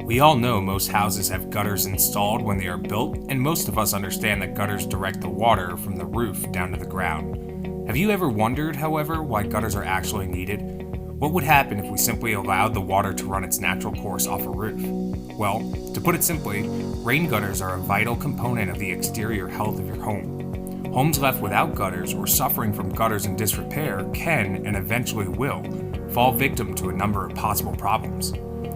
We all know most houses have gutters installed when they are built, and most of us understand that gutters direct the water from the roof down to the ground. Have you ever wondered, however, why gutters are actually needed? What would happen if we simply allowed the water to run its natural course off a roof? Well, to put it simply, rain gutters are a vital component of the exterior health of your home. Homes left without gutters or suffering from gutters in disrepair can, and eventually will, fall victim to a number of possible problems.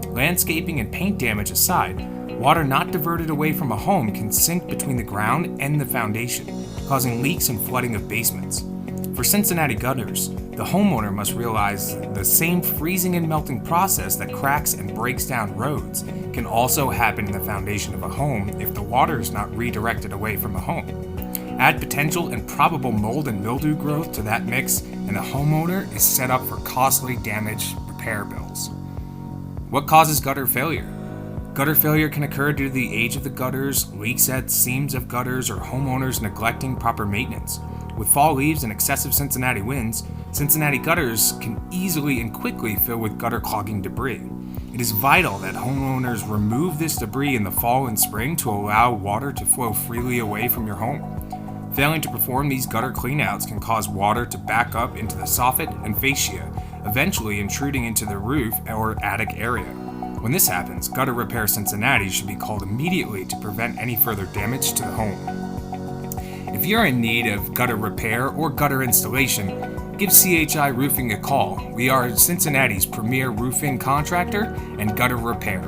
Landscaping and paint damage aside, water not diverted away from a home can sink between the ground and the foundation, causing leaks and flooding of basements. For Cincinnati gutters, the homeowner must realize the same freezing and melting process that cracks and breaks down roads can also happen in the foundation of a home if the water is not redirected away from a home. Add potential and probable mold and mildew growth to that mix, and the homeowner is set up for costly damage repair bills. What causes gutter failure? Gutter failure can occur due to the age of the gutters, leaks at seams of gutters, or homeowners neglecting proper maintenance. With fall leaves and excessive Cincinnati winds, Cincinnati gutters can easily and quickly fill with gutter clogging debris. It is vital that homeowners remove this debris in the fall and spring to allow water to flow freely away from your home. Failing to perform these gutter cleanouts can cause water to back up into the soffit and fascia, eventually intruding into the roof or attic area. When this happens, Gutter Repair Cincinnati should be called immediately to prevent any further damage to the home. If you're in need of gutter repair or gutter installation, give C.H.I. Roofing a call. We are Cincinnati's premier roofing contractor and gutter repair.